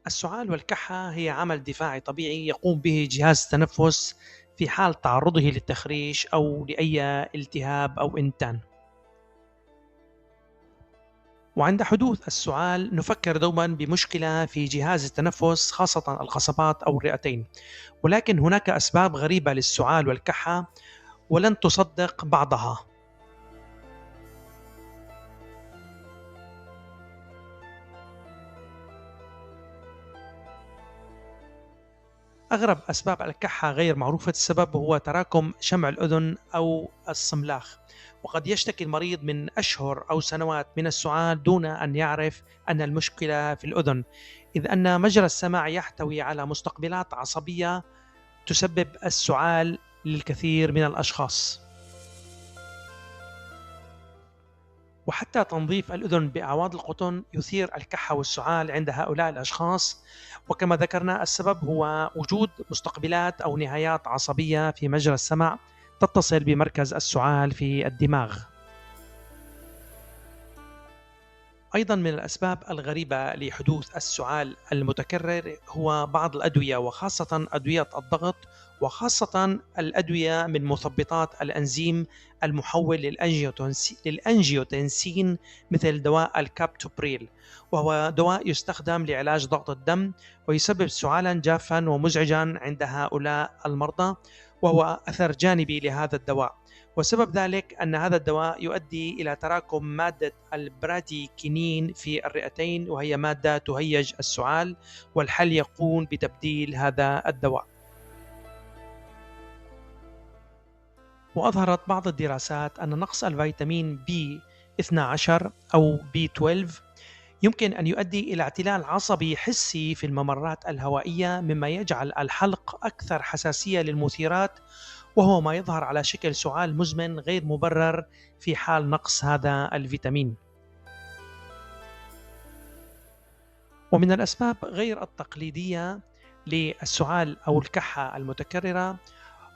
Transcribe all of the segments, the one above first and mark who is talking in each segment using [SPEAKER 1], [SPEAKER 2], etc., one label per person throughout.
[SPEAKER 1] السعال والكحة هي عمل دفاعي طبيعي يقوم به جهاز التنفس في حال تعرضه للتخريش أو لأي التهاب أو إنتان. وعند حدوث السعال نفكر دوما بمشكلة في جهاز التنفس خاصة القصبات أو الرئتين، ولكن هناك أسباب غريبة للسعال والكحة ولن تصدق بعضها. أغرب أسباب الكحة غير معروفة السبب هو تراكم شمع الأذن أو الصملاخ، وقد يشتكي المريض من أشهر أو سنوات من السعال دون أن يعرف أن المشكلة في الأذن، إذ أن مجرى السمع يحتوي على مستقبلات عصبية تسبب السعال للكثير من الأشخاص. وحتى تنظيف الأذن بأعواد القطن يثير الكحة والسعال عند هؤلاء الأشخاص، وكما ذكرنا السبب هو وجود مستقبلات أو نهايات عصبية في مجرى السمع تتصل بمركز السعال في الدماغ. أيضا من الأسباب الغريبة لحدوث السعال المتكرر هو بعض الأدوية، وخاصة أدوية الضغط، وخاصة الأدوية من مثبطات الأنزيم المحول للأنجيوتنسين مثل دواء الكابتوبريل، وهو دواء يستخدم لعلاج ضغط الدم ويسبب سعالا جافا ومزعجا عند هؤلاء المرضى، وهو أثر جانبي لهذا الدواء. وسبب ذلك أن هذا الدواء يؤدي إلى تراكم مادة البراديكينين في الرئتين، وهي مادة تهيج السعال، والحل يكون بتبديل هذا الدواء. وأظهرت بعض الدراسات أن نقص الفيتامين B12 أو B12 يمكن أن يؤدي إلى اعتلال عصبي حسي في الممرات الهوائية، مما يجعل الحلق أكثر حساسية للمثيرات، وهو ما يظهر على شكل سعال مزمن غير مبرر في حال نقص هذا الفيتامين. ومن الأسباب غير التقليدية للسعال أو الكحة المتكررة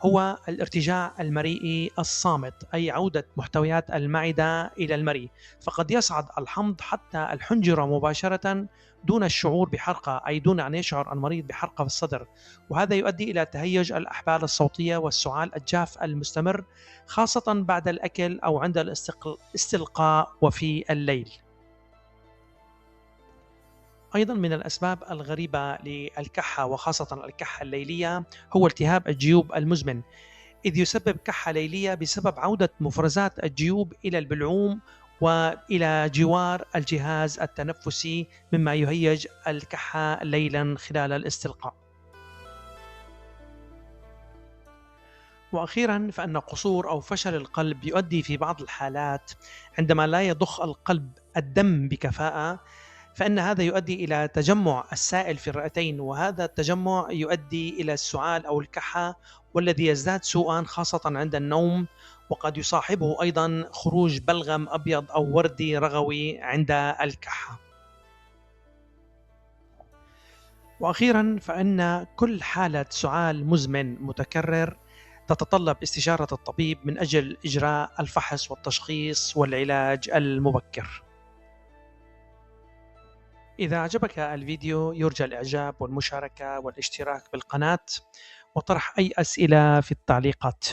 [SPEAKER 1] هو الارتجاع المريئي الصامت، أي عودة محتويات المعدة إلى المريء، فقد يصعد الحمض حتى الحنجرة مباشرة دون الشعور بحرقة، أي دون أن يشعر المريض بحرقة في الصدر، وهذا يؤدي إلى تهيج الأحبال الصوتية والسعال الجاف المستمر، خاصة بعد الأكل أو عند الاستلقاء وفي الليل. أيضا من الأسباب الغريبة للكحة وخاصة الكحة الليلية هو التهاب الجيوب المزمن، إذ يسبب كحة ليلية بسبب عودة مفرزات الجيوب إلى البلعوم وإلى جوار الجهاز التنفسي، مما يهيج الكحة ليلا خلال الاستلقاء. وأخيرا فإن قصور أو فشل القلب يؤدي في بعض الحالات عندما لا يضخ القلب الدم بكفاءة، فإن هذا يؤدي إلى تجمع السائل في الرئتين، وهذا التجمع يؤدي إلى السعال أو الكحة، والذي يزداد سوءا خاصة عند النوم، وقد يصاحبه أيضا خروج بلغم أبيض أو وردي رغوي عند الكحة. وأخيرا فإن كل حالة سعال مزمن متكرر تتطلب استشارة الطبيب من أجل إجراء الفحص والتشخيص والعلاج المبكر. إذا أعجبك الفيديو يرجى الإعجاب والمشاركة والاشتراك بالقناة وطرح أي أسئلة في التعليقات.